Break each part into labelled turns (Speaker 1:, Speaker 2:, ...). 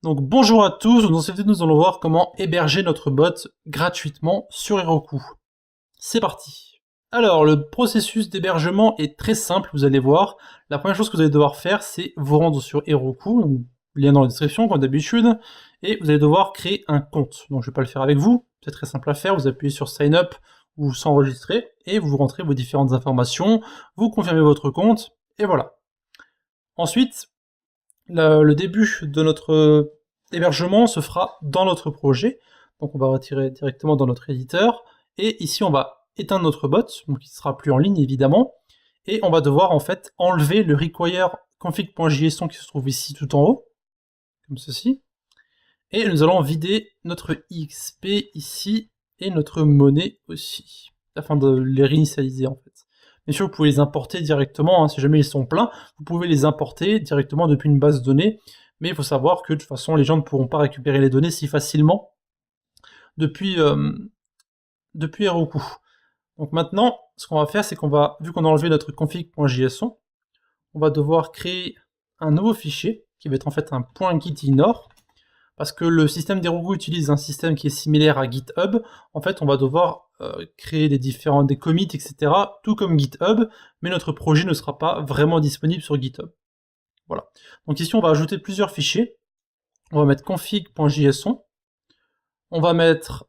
Speaker 1: Donc bonjour à tous, dans cette vidéo nous allons voir comment héberger notre bot gratuitement sur Heroku. C'est parti. Alors le processus d'hébergement est très simple, vous allez voir. La première chose que vous allez devoir faire, c'est vous rendre sur Heroku, donc, lien dans la description comme d'habitude, et vous allez devoir créer un compte. Donc je ne vais pas le faire avec vous, c'est très simple à faire, vous appuyez sur Sign Up ou s'enregistrer, et vous rentrez vos différentes informations, vous confirmez votre compte, et voilà. Ensuite, le début de notre hébergement se fera dans notre projet. Donc on va retirer directement dans notre éditeur. Et ici, on va éteindre notre bot, donc il ne sera plus en ligne évidemment. Et on va devoir en fait enlever le require config.json qui se trouve ici tout en haut, comme ceci. Et nous allons vider notre XP ici et notre monnaie aussi, afin de les réinitialiser en fait. Bien sûr, vous pouvez les importer directement, hein, si jamais ils sont pleins, vous pouvez les importer directement depuis une base de données, mais il faut savoir que de toute façon, les gens ne pourront pas récupérer les données si facilement depuis Heroku. Donc maintenant, ce qu'on va faire, c'est qu'on va, vu qu'on a enlevé notre config.json, on va devoir créer un nouveau fichier, qui va être en fait un .gitignore, parce que le système d'Heroku utilise un système qui est similaire à GitHub. En fait, on va devoir créer des commits, etc., tout comme GitHub, mais notre projet ne sera pas vraiment disponible sur GitHub. Voilà. Donc ici, on va ajouter plusieurs fichiers. On va mettre config.json, on va mettre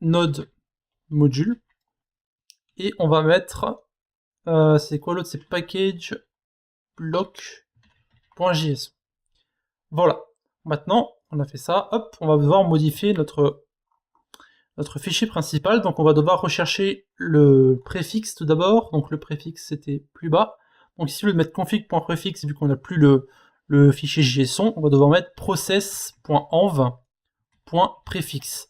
Speaker 1: node module, et on va mettre, c'est quoi l'autre? C'est package block.json. Voilà. Maintenant, on a fait ça, hop, on va devoir modifier notre fichier principal, donc on va devoir rechercher le préfixe tout d'abord, donc le préfixe c'était plus bas, donc ici au lieu de mettre config.préfixe, vu qu'on n'a plus le fichier JSON, on va devoir mettre process.env.préfixe.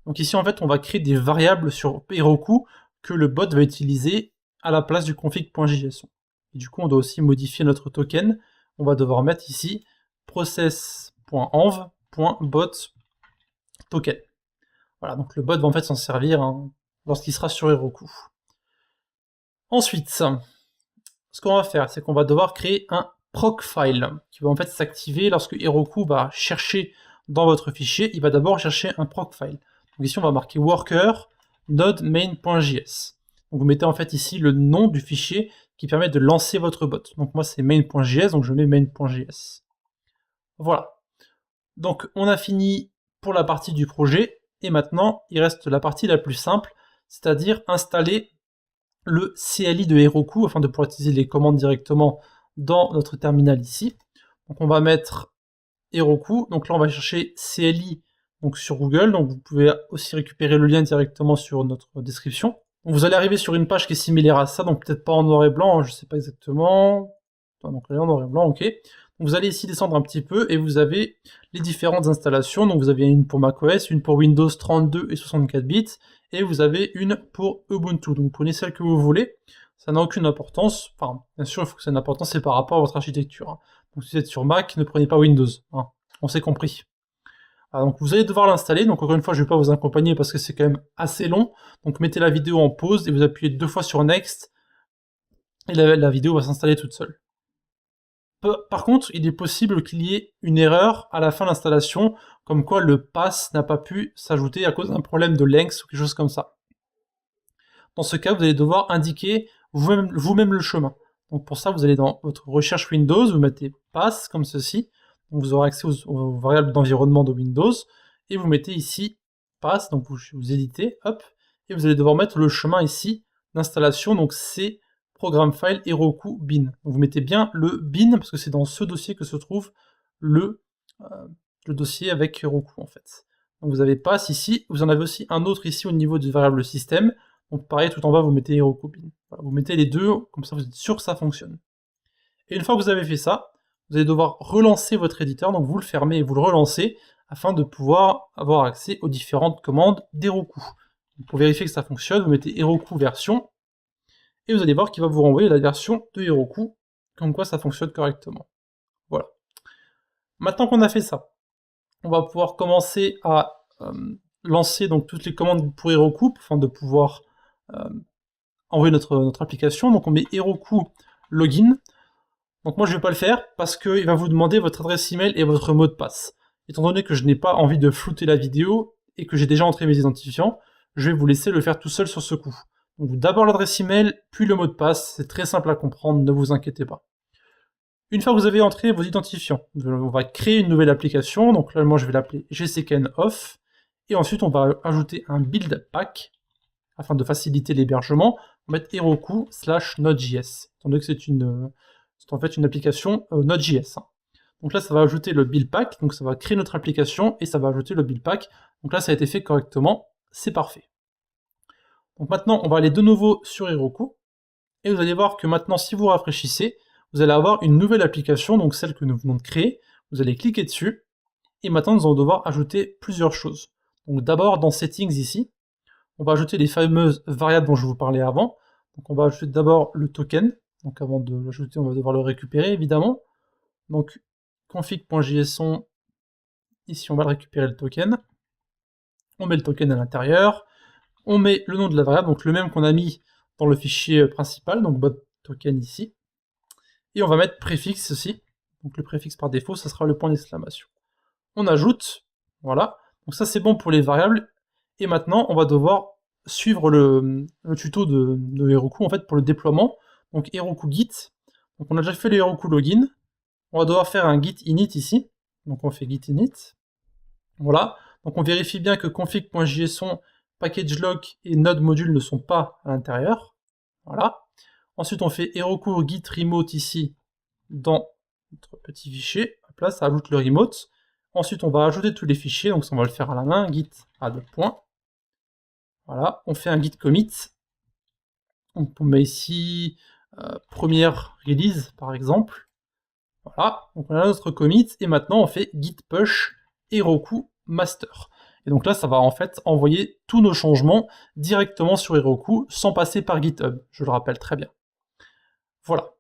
Speaker 1: Donc ici en fait on va créer des variables sur Heroku que le bot va utiliser à la place du config.json. Et du coup on doit aussi modifier notre token, on va devoir mettre ici process.env.bot.token. Voilà, donc le bot va en fait s'en servir lorsqu'il sera sur Heroku. Ensuite, ce qu'on va faire, c'est qu'on va devoir créer un procfile qui va en fait s'activer lorsque Heroku va chercher dans votre fichier, il va d'abord chercher un procfile. Donc ici on va marquer worker node main.js. Donc vous mettez en fait ici le nom du fichier qui permet de lancer votre bot. Donc moi c'est main.js, donc je mets main.js. Voilà. Donc on a fini pour la partie du projet. Et maintenant, il reste la partie la plus simple, c'est-à-dire installer le CLI de Heroku afin de pouvoir utiliser les commandes directement dans notre terminal ici. Donc on va mettre Heroku, donc là on va chercher CLI donc sur Google, donc vous pouvez aussi récupérer le lien directement sur notre description. Donc vous allez arriver sur une page qui est similaire à ça, donc peut-être pas en noir et blanc, je sais pas exactement. Donc là en noir et blanc, ok. Vous allez ici descendre un petit peu et vous avez les différentes installations. Donc vous avez une pour macOS, une pour Windows 32 et 64 bits, et vous avez une pour Ubuntu. Donc prenez celle que vous voulez, ça n'a aucune importance. Enfin, bien sûr, il faut que ça ait une importance, c'est par rapport à votre architecture. Hein. Donc si vous êtes sur Mac, ne prenez pas Windows. Hein. On s'est compris. Alors, donc vous allez devoir l'installer. Donc encore une fois, je ne vais pas vous accompagner parce que c'est quand même assez long. Donc mettez la vidéo en pause et vous appuyez 2 fois sur Next, et la vidéo va s'installer toute seule. Par contre, il est possible qu'il y ait une erreur à la fin de l'installation, comme quoi le pass n'a pas pu s'ajouter à cause d'un problème de length ou quelque chose comme ça. Dans ce cas, vous allez devoir indiquer vous-même le chemin. Donc pour ça, vous allez dans votre recherche Windows, vous mettez pass comme ceci, donc vous aurez accès aux variables d'environnement de Windows, et vous mettez ici pass, donc vous éditez, hop, et vous allez devoir mettre le chemin ici d'installation, donc c'est programme file Heroku bin. Donc vous mettez bien le bin parce que c'est dans ce dossier que se trouve le dossier avec Heroku en fait. Donc vous avez pass ici, vous en avez aussi un autre ici au niveau du variable système. Donc pareil, tout en bas vous mettez Heroku bin. Voilà, vous mettez les deux, comme ça vous êtes sûr que ça fonctionne. Et une fois que vous avez fait ça, vous allez devoir relancer votre éditeur, donc vous le fermez et vous le relancez afin de pouvoir avoir accès aux différentes commandes d'Heroku. Pour vérifier que ça fonctionne, vous mettez Heroku version, et vous allez voir qu'il va vous renvoyer la version de Heroku, comme quoi ça fonctionne correctement. Voilà. Maintenant qu'on a fait ça, on va pouvoir commencer à lancer donc toutes les commandes pour Heroku, afin de pouvoir envoyer notre application. Donc on met Heroku login. Donc moi je ne vais pas le faire, parce qu'il va vous demander votre adresse email et votre mot de passe. étant donné que je n'ai pas envie de flouter la vidéo et que j'ai déjà entré mes identifiants, je vais vous laisser le faire tout seul sur ce coup. Donc d'abord l'adresse email, puis le mot de passe, c'est très simple à comprendre, ne vous inquiétez pas. Une fois que vous avez entré vos identifiants, on va créer une nouvelle application, donc là moi je vais l'appeler GCKN Off, et ensuite on va ajouter un build pack, afin de faciliter l'hébergement, on va mettre heroku/Node.js, étant donné que c'est en fait une application Node.js. Donc là ça va ajouter le build pack, donc ça va créer notre application, et ça va ajouter le build pack, donc là ça a été fait correctement, c'est parfait. Donc maintenant, on va aller de nouveau sur Heroku, et vous allez voir que maintenant, si vous rafraîchissez, vous allez avoir une nouvelle application, donc celle que nous venons de créer. Vous allez cliquer dessus, et maintenant, nous allons devoir ajouter plusieurs choses. Donc d'abord, dans Settings ici, on va ajouter les fameuses variables dont je vous parlais avant. Donc on va ajouter d'abord le token, donc avant de l'ajouter, on va devoir le récupérer, évidemment. Donc config.json, ici on va le récupérer le token. On met le token à l'intérieur. On met le nom de la variable, donc le même qu'on a mis dans le fichier principal, donc bot token ici. Et on va mettre préfixe aussi. Donc le préfixe par défaut, ça sera le point d'exclamation. On ajoute, voilà. Donc ça c'est bon pour les variables. Et maintenant, on va devoir suivre le tuto de Heroku en fait pour le déploiement. Donc Heroku Git. Donc on a déjà fait le Heroku Login. On va devoir faire un git init ici. Donc on fait git init. Voilà. Donc on vérifie bien que config.json, package lock et node module ne sont pas à l'intérieur. Voilà. Ensuite, on fait Heroku git remote ici dans notre petit fichier. Hop là, ça ajoute le remote. Ensuite, on va ajouter tous les fichiers. Donc, ça, on va le faire à la main. Git add point. Voilà. On fait un git commit. Donc, on met ici première release, par exemple. Voilà. Donc, on a notre commit. Et maintenant, on fait git push Heroku master. Et donc là, ça va en fait envoyer tous nos changements directement sur Heroku sans passer par GitHub, je le rappelle très bien. Voilà.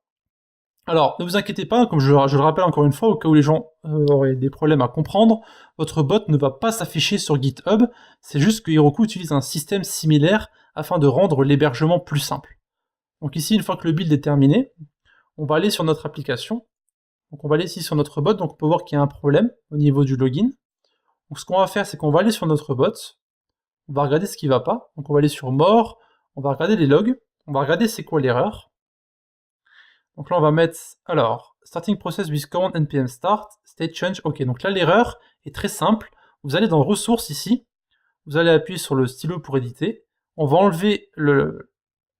Speaker 1: Alors, ne vous inquiétez pas, comme je le rappelle encore une fois, au cas où les gens auraient des problèmes à comprendre, votre bot ne va pas s'afficher sur GitHub, c'est juste que Heroku utilise un système similaire afin de rendre l'hébergement plus simple. Donc ici, une fois que le build est terminé, on va aller sur notre application. Donc on va aller ici sur notre bot, donc on peut voir qu'il y a un problème au niveau du login. Donc ce qu'on va faire, c'est qu'on va aller sur notre bot, on va regarder ce qui ne va pas, donc on va aller sur More, on va regarder les logs, on va regarder c'est quoi l'erreur. Donc là on va mettre, alors, starting process with command npm start, state change, ok, donc là l'erreur est très simple, vous allez dans ressources ici, vous allez appuyer sur le stylo pour éditer, on va enlever le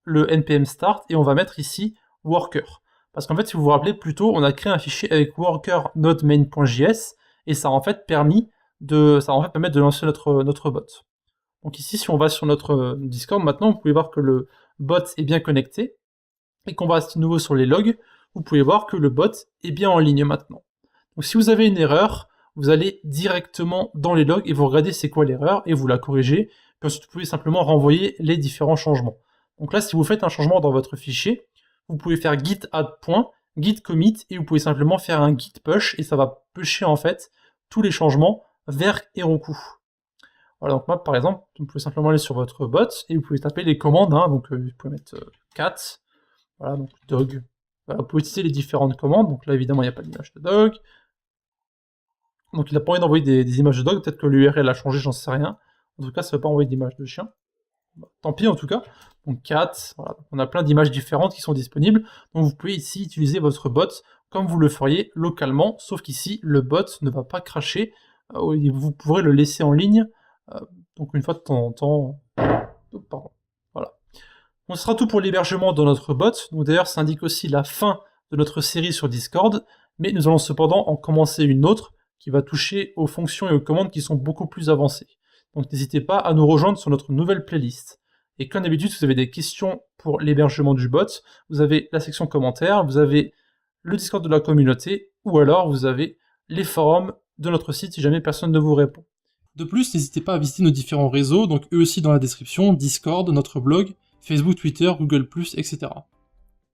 Speaker 1: npm start et on va mettre ici worker. Parce qu'en fait, si vous vous rappelez, plus tôt, on a créé un fichier avec worker node main.js et ça a en fait permis permettre de lancer notre bot. Donc ici, si on va sur notre Discord, maintenant, vous pouvez voir que le bot est bien connecté, et qu'on va de nouveau sur les logs, vous pouvez voir que le bot est bien en ligne maintenant. Donc si vous avez une erreur, vous allez directement dans les logs, et vous regardez c'est quoi l'erreur, et vous la corrigez, puis ensuite vous pouvez simplement renvoyer les différents changements. Donc là, si vous faites un changement dans votre fichier, vous pouvez faire git add point, git commit, et vous pouvez simplement faire un git push, et ça va pusher en fait tous les changements vers Heroku. Voilà, donc moi par exemple, vous pouvez simplement aller sur votre bot et vous pouvez taper les commandes, donc vous pouvez mettre cat, voilà, donc dog. Voilà, vous pouvez utiliser les différentes commandes, donc là évidemment il n'y a pas d'image de dog. Donc il n'a pas envie d'envoyer des images de dog, peut-être que l'URL a changé, j'en sais rien. En tout cas, ça ne va pas envoyer d'image de chien. Tant pis en tout cas. Donc cat, voilà, donc on a plein d'images différentes qui sont disponibles. Donc vous pouvez ici utiliser votre bot comme vous le feriez localement, sauf qu'ici le bot ne va pas cracher, vous pourrez le laisser en ligne, donc une fois de temps en temps. Oh, pardon. Voilà. Donc ce sera tout pour l'hébergement de notre bot. Donc d'ailleurs ça indique aussi la fin de notre série sur Discord, mais nous allons cependant en commencer une autre qui va toucher aux fonctions et aux commandes qui sont beaucoup plus avancées. Donc n'hésitez pas à nous rejoindre sur notre nouvelle playlist. Et comme d'habitude, si vous avez des questions pour l'hébergement du bot, vous avez la section commentaires, vous avez le Discord de la communauté, ou alors vous avez les forums de notre site si jamais personne ne vous répond. De plus, n'hésitez pas à visiter nos différents réseaux, donc eux aussi dans la description, Discord, notre blog, Facebook, Twitter, Google+, etc.